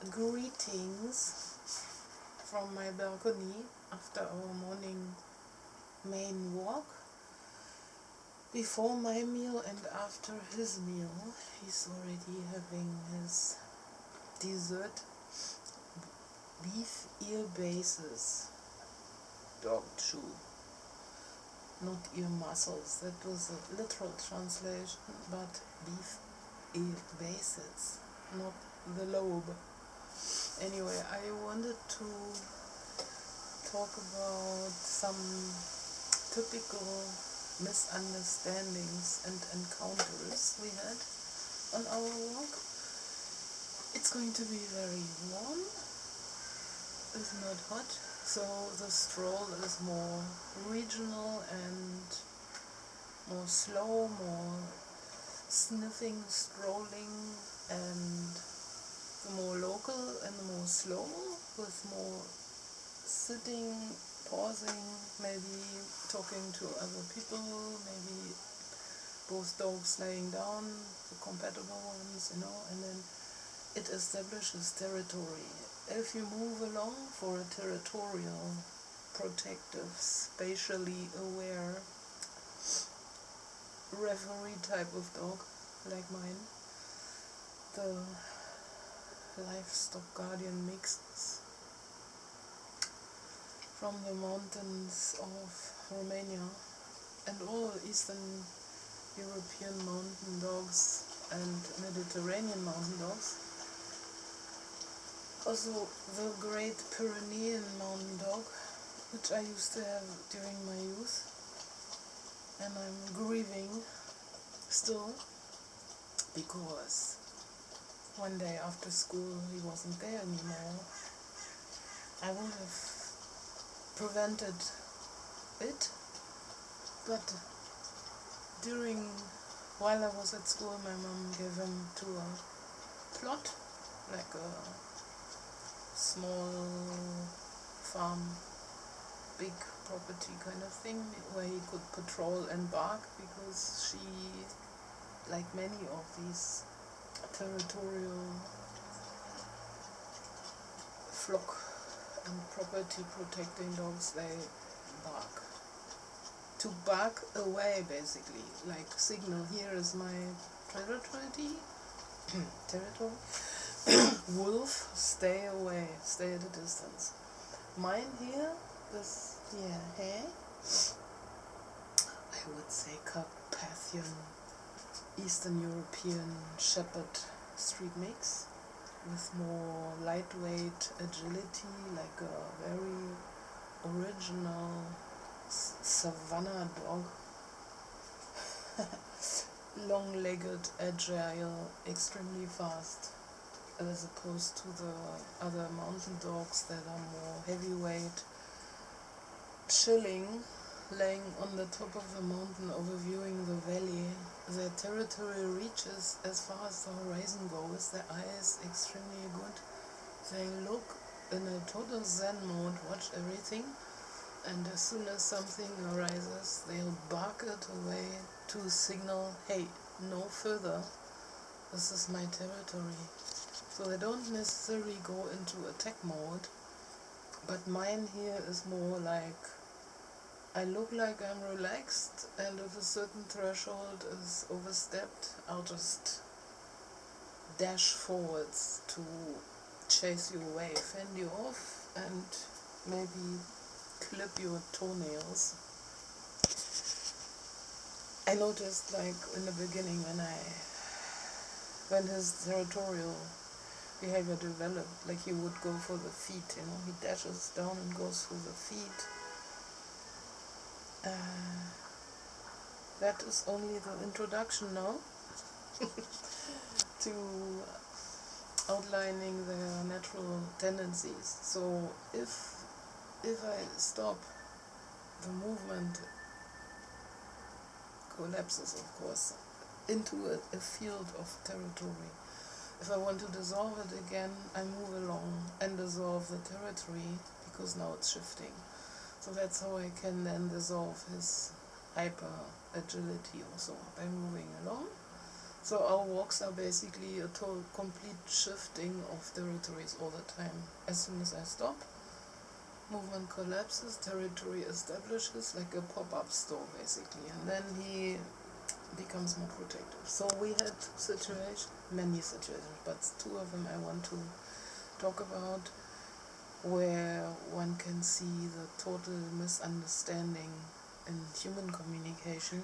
greetings from my balcony after our morning main walk. Before my meal and after his meal, he's already having his dessert, beef ear bases, dog chew, not ear muscles. That was a literal translation, but beef ear bases, not the lobe. Anyway, I wanted to talk about some typical misunderstandings and encounters we had on our walk. It's going to be very warm, it's not hot, so the stroll is more regional and more slow, more sniffing, strolling, and the more local and the more slow, with more sitting, pausing, maybe talking to other people, maybe both dogs laying down, the compatible ones, and then it establishes territory. If you move along for a territorial, protective, spatially aware, referee type of dog, like mine, the livestock guardian mixes from the mountains of Romania and all Eastern European mountain dogs and Mediterranean mountain dogs. Also the Great Pyrenean mountain dog, which I used to have during my youth, and I'm grieving still because one day after school he wasn't there anymore. I would have prevented it, but while I was at school, my mom gave him to a plot, like a small farm, big property kind of thing, where he could patrol and bark, because she, like many of these territorial flock and property protecting dogs, they bark. To bark away, basically, like signal, here is my territory, wolf, stay away, stay at a distance. Mine here, hey, I would say Carpathian, Eastern European Shepherd street mix, with more lightweight agility, like a very original savannah dog. Long-legged, agile, extremely fast, as opposed to the other mountain dogs that are more heavyweight, chilling, laying on the top of the mountain, overviewing the valley. Their territory reaches as far as the horizon goes. Their eye is extremely good. They look in a total zen mode, watch everything, and as soon as something arises, they'll bark it away to signal, hey, no further, this is my territory. So they don't necessarily go into attack mode, but mine here is more like, I look like I'm relaxed, and if a certain threshold is overstepped, I'll just dash forwards to chase you away, fend you off, and maybe clip your toenails. I noticed, like, in the beginning when his territorial behavior developed, like he would go for the feet, he dashes down and goes for the feet. That is only the introduction now to outlining their natural tendencies. So if I stop, the movement collapses, of course, into a field of territory. If I want to dissolve it again, I move along and dissolve the territory, because now it's shifting. So that's how I can then dissolve his hyper agility also, by moving along So our walks are basically a total complete shifting of territories all the time. As soon as I stop, movement collapses, territory establishes like a pop-up store basically, and then he becomes more protective. So we had many situations, but two of them I want to talk about, where one can see the total misunderstanding in human communication.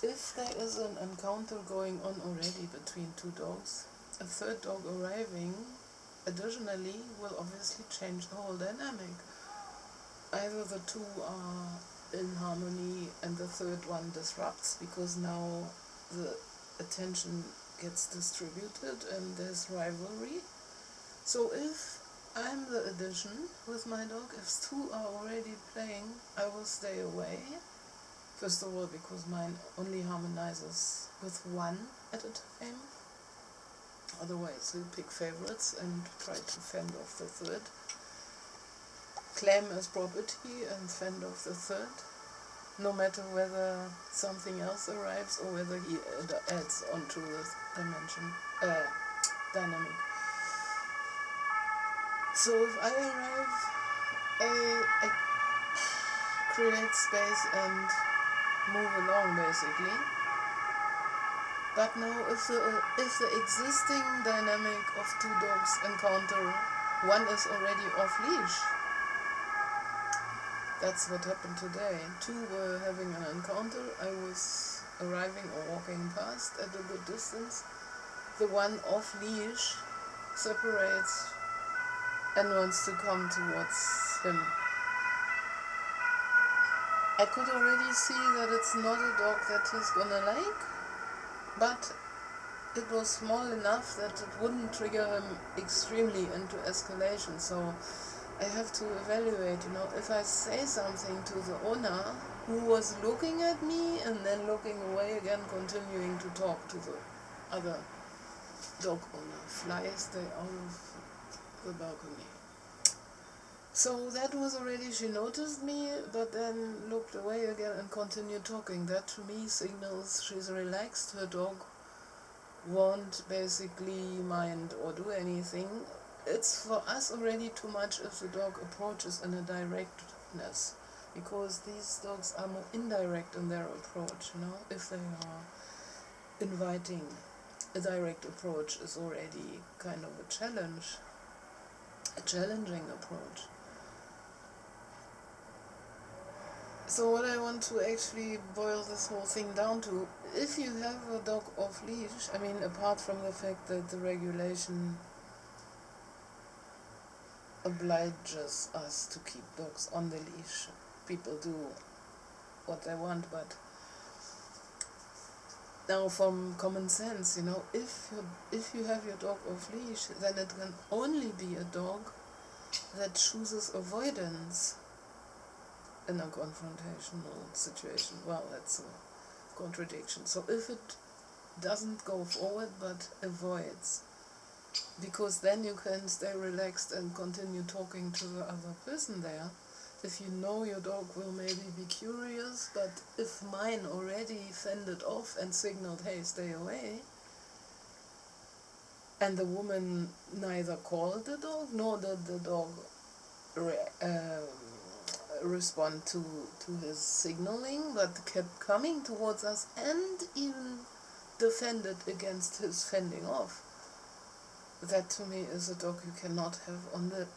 If there is an encounter going on already between two dogs, a third dog arriving additionally will obviously change the whole dynamic. Either the two are in harmony and the third one disrupts because now the attention gets distributed and there's rivalry. So if I'm the addition with my dog, if two are already playing, I will stay away. First of all, because mine only harmonizes with one at a time. Otherwise, we pick favorites and try to fend off the third. Claim as property and fend off the third, no matter whether something else arrives or whether he adds onto the dynamic. So if I arrive, I create space and move along basically. But now if the existing dynamic of two dogs encounter, one is already off leash. That's what happened today. Two were having an encounter. I was arriving or walking past at a good distance. The one off leash separates and wants to come towards him. I could already see that it's not a dog that he's gonna like, but it was small enough that it wouldn't trigger him extremely into escalation. So I have to evaluate, if I say something to the owner who was looking at me and then looking away again, continuing to talk to the other dog owner, stay out of the balcony. So that was already, she noticed me, but then looked away again and continued talking. That to me signals she's relaxed, her dog won't basically mind or do anything. It's for us already too much if the dog approaches in a directness, because these dogs are more indirect in their approach, if they are inviting. A direct approach is already kind of a challenging approach. So what I want to actually boil this whole thing down to, if you have a dog off leash, apart from the fact that the regulation obliges us to keep dogs on the leash, people do what they want, but now from common sense, if you have your dog off leash, then it can only be a dog that chooses avoidance in a confrontational situation. Well, that's a contradiction. So if it doesn't go forward but avoids, because then you can stay relaxed and continue talking to the other person there. If you know your dog will maybe be curious, but if mine already fended off and signaled, hey, stay away, and the woman neither called the dog nor did the dog respond to his signaling, but kept coming towards us and even defended against his fending off, that to me is a dog you cannot have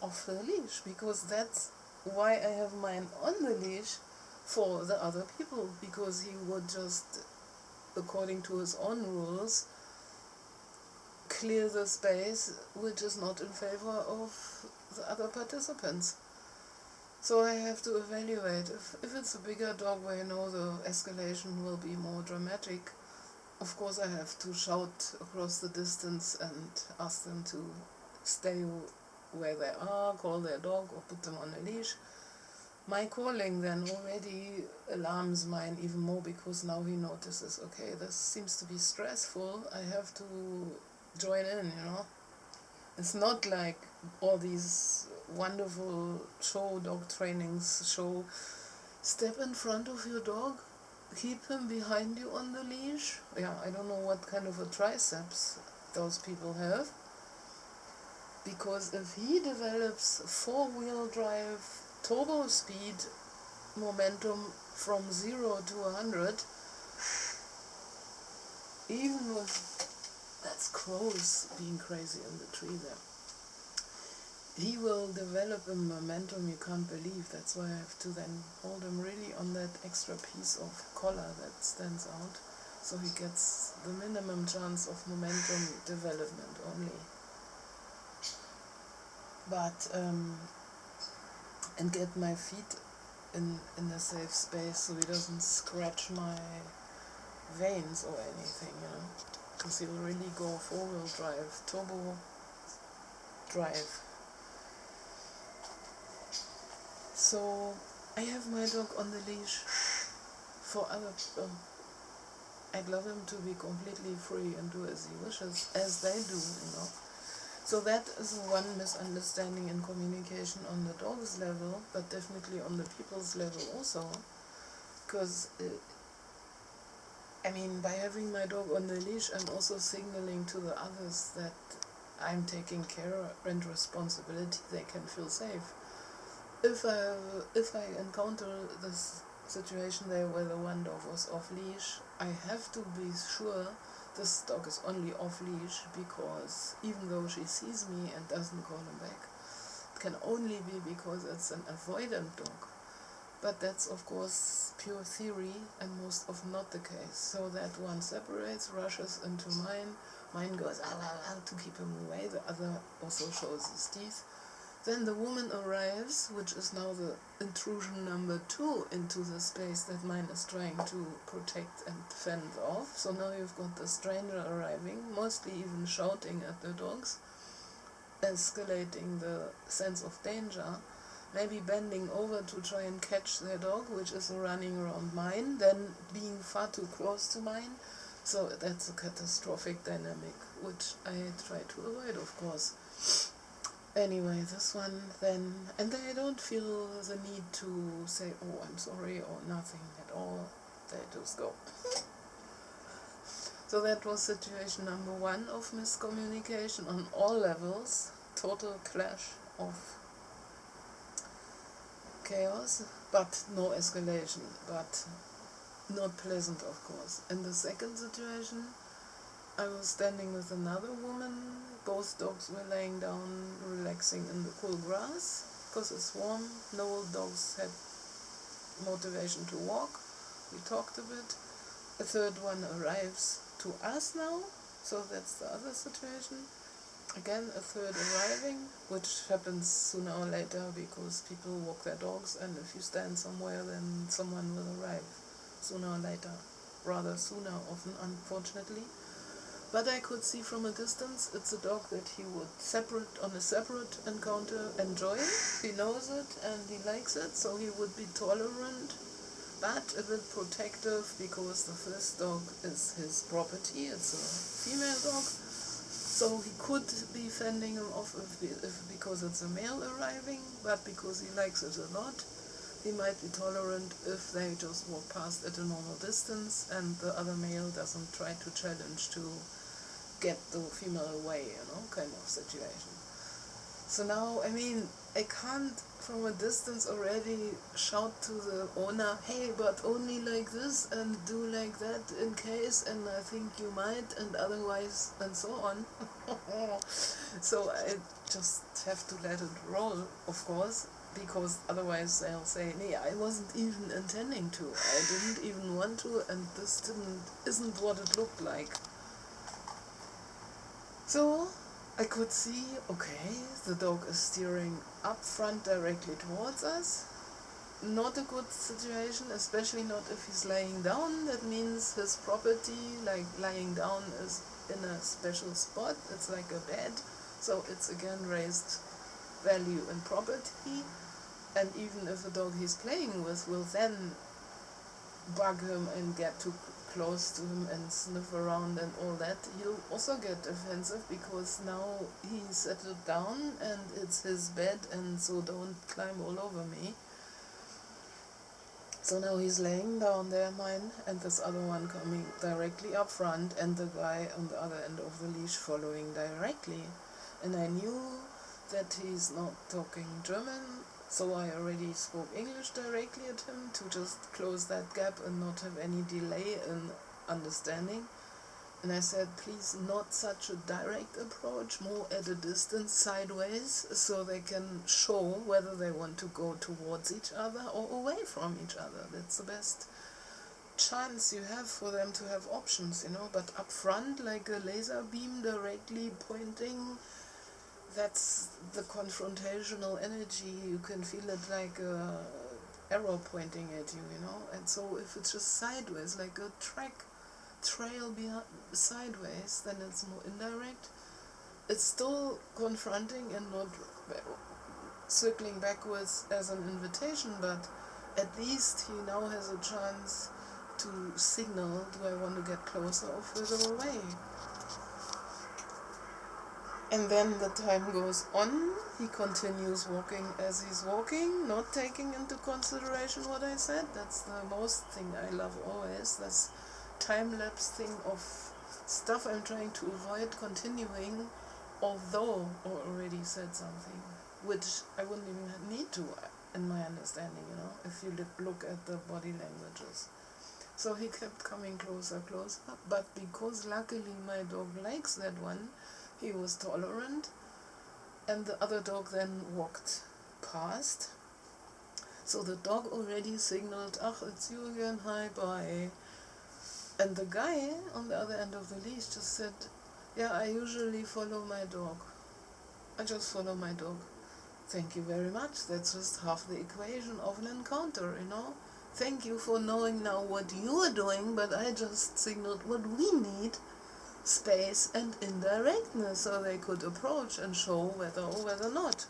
off the leash, because that's why I have mine on the leash for the other people, because he would just, according to his own rules, clear the space which is not in favor of the other participants. So I have to evaluate. If it's a bigger dog where the escalation will be more dramatic, of course I have to shout across the distance and ask them to stay where they are, call their dog or put them on a leash. My calling then already alarms mine even more, because now he notices, okay, this seems to be stressful, I have to join in, It's not like all these wonderful dog trainings show, step in front of your dog keep him behind you on the leash. Yeah, I don't know what kind of a triceps those people have. Because if he develops four-wheel drive turbo speed momentum from 0 to 100, even with, that's crows being crazy in the tree there, he will develop a momentum you can't believe. That's why I have to then hold him really on that extra piece of collar that stands out, so he gets the minimum chance of momentum development only. But and get my feet in a safe space so he doesn't scratch my veins or anything, because he'll really go four-wheel drive, turbo drive. So I have my dog on the leash for other people. I'd love him to be completely free and do as he wishes, as they do, So that is one misunderstanding in communication on the dog's level, but definitely on the people's level also. Because, by having my dog on the leash, I'm also signaling to the others that I'm taking care and responsibility. They can feel safe. If I encounter this situation there where the one dog was off leash, I have to be sure this dog is only off leash, because even though she sees me and doesn't call him back, it can only be because it's an avoidant dog. But that's of course pure theory and most often not the case. So that one separates, rushes into mine goes to keep him away, the other also shows his teeth. Then the woman arrives, which is now the intrusion number 2 into the space that mine is trying to protect and fend off. So now you've got the stranger arriving, mostly even shouting at the dogs, escalating the sense of danger, maybe bending over to try and catch their dog, which is running around mine, then being far too close to mine. So that's a catastrophic dynamic, which I try to avoid, of course. Anyway, this one then, and they don't feel the need to say, oh, I'm sorry, or nothing at all. They just go. So that was situation number 1 of miscommunication on all levels. Total clash of chaos, but no escalation, but not pleasant, of course. In the second situation, I was standing with another woman. Both dogs were laying down, relaxing in the cool grass, because it's warm. No dogs had motivation to walk. We talked a bit. A third one arrives to us now, so that's the other situation. Again, a third arriving, which happens sooner or later because people walk their dogs, and if you stand somewhere, then someone will arrive sooner or later. Rather sooner, often, unfortunately. But I could see from a distance it's a dog that he would on a separate encounter enjoy. He knows it and he likes it, so he would be tolerant, but a bit protective, because the first dog is his property. It's a female dog, so he could be fending him off because it's a male arriving, but because he likes it a lot, he might be tolerant if they just walk past at a normal distance and the other male doesn't try to challenge to get the female away, kind of situation. So now, I can't from a distance already shout to the owner, hey, but only like this and do like that in case, and I think you might, and otherwise, and so on. So I just have to let it roll, of course, because otherwise they'll say, nee, I wasn't even intending to, I didn't even want to, and this isn't what it looked like. So I could see, okay, the dog is steering up front directly towards us. Not a good situation, especially not if he's laying down. That means his property, like lying down, is in a special spot. It's like a bed, so it's again raised value and property. And even if the dog he's playing with will then bug him and get too close to him and sniff around and all that, he'll also get defensive, because now he's settled down and it's his bed, and so don't climb all over me. So now he's laying down there, mine, and this other one coming directly up front, and the guy on the other end of the leash following directly. And I knew that he's not talking German, so I already spoke English directly at him to just close that gap and not have any delay in understanding. And I said, please, not such a direct approach, more at a distance, sideways, so they can show whether they want to go towards each other or away from each other. That's the best chance you have for them to have options, But up front, like a laser beam directly pointing, that's the confrontational energy. You can feel it like a arrow pointing at you, And so if it's just sideways, like a trail sideways, then it's more indirect. It's still confronting and not circling backwards as an invitation, but at least he now has a chance to signal, do I want to get closer or further away? And then the time goes on, he continues walking as he's walking, not taking into consideration what I said. That's the most thing I love always, this time-lapse thing of stuff I'm trying to avoid continuing, although I already said something, which I wouldn't even need to, in my understanding, if you look at the body languages. So he kept coming closer, but because luckily my dog likes that one, he was tolerant, and the other dog then walked past. So the dog already signaled, ach, it's you again, hi, bye. And the guy on the other end of the leash just said, yeah, I usually follow my dog. I just follow my dog. Thank you very much. That's just half the equation of an encounter, Thank you for knowing now what you are doing, but I just signaled what we need, space and indirectness, so they could approach and show whether or whether not.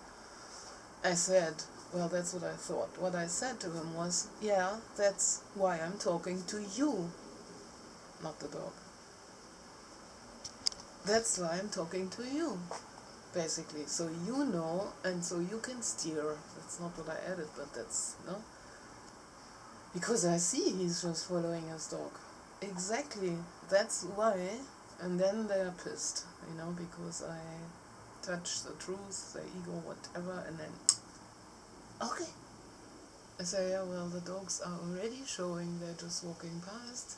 I said, well, that's what I thought. What I said to him was, yeah, that's why I'm talking to you. Not the dog. That's why I'm talking to you, basically. So you know, and so you can steer. That's not what I added, but that's, Because I see he's just following his dog. Exactly. That's why. And then they're pissed, because I touch the truth, the ego, whatever, and then, okay. I say, yeah, well, the dogs are already showing they're just walking past.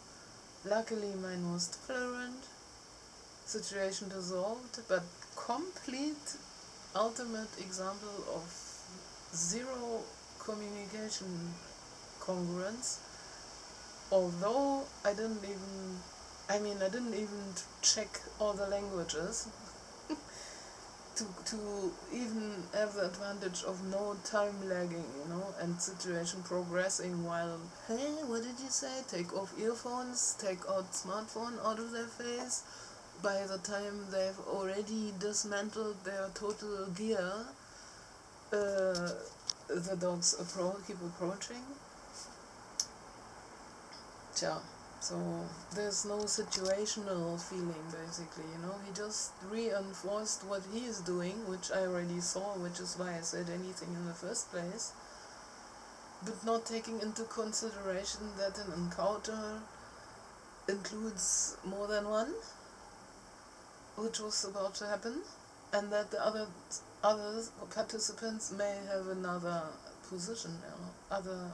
Luckily, mine was tolerant, situation dissolved, but complete, ultimate example of zero communication congruence, although I didn't even check all the languages to even have the advantage of no time lagging, and situation progressing while, hey, what did you say? Take off earphones, take out smartphone out of their face. By the time they've already dismantled their total gear, the dogs keep approaching. So there's no situational feeling, basically, he just reinforced what he is doing, which I already saw, which is why I said anything in the first place, but not taking into consideration that an encounter includes more than one, which was about to happen, and that the other participants may have another position, other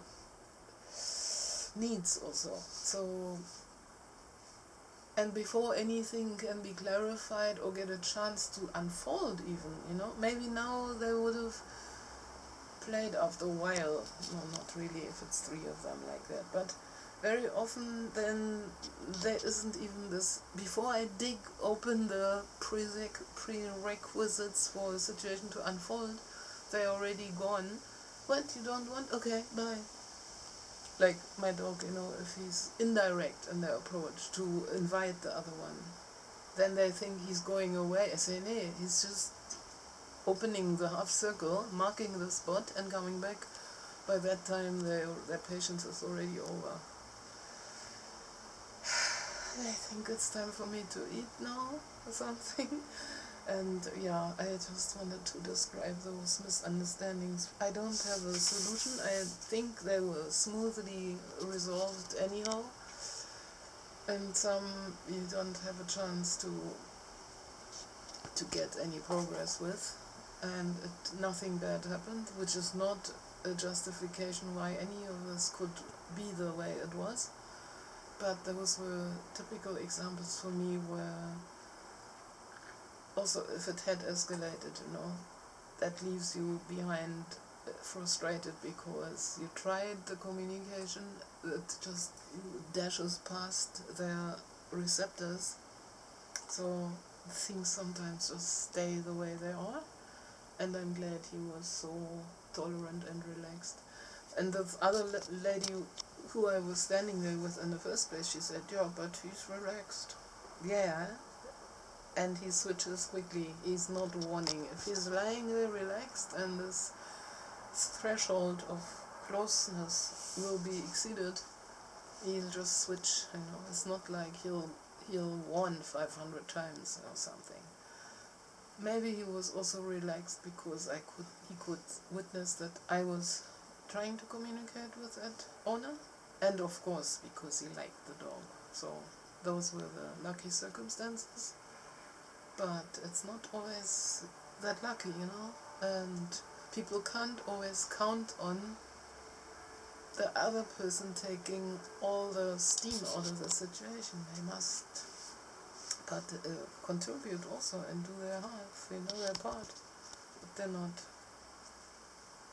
needs also. So, and before anything can be clarified or get a chance to unfold even, maybe now they would have played after a while. No, not really if it's three of them like that, but very often then there isn't even this, before I dig open the prerequisites for a situation to unfold, they're already gone. What, you don't want? Okay, bye. Like my dog, if he's indirect in their approach to invite the other one, then they think he's going away. I say, nee, he's just opening the half circle, marking the spot, and coming back. By that time, their patience is already over. I think it's time for me to eat now or something. And yeah, I just wanted to describe those misunderstandings. I don't have a solution. I think they were smoothly resolved anyhow. And some you don't have a chance to get any progress with. And nothing bad happened, which is not a justification why any of this could be the way it was. But those were typical examples for me where also if it had escalated, that leaves you behind frustrated because you tried the communication, it just dashes past their receptors. So things sometimes just stay the way they are. And I'm glad he was so tolerant and relaxed. And the other lady who I was standing there with in the first place, she said, yeah, but he's relaxed. Yeah. And he switches quickly. He's not warning. If he's lying there relaxed and this threshold of closeness will be exceeded, he'll just switch. It's not like he'll warn 500 times or something. Maybe he was also relaxed because he could witness that I was trying to communicate with that owner, and of course because he liked the dog. So those were the lucky circumstances. But it's not always that lucky, and people can't always count on the other person taking all the steam out of the situation. They must contribute also and do their half, their part, but they're not.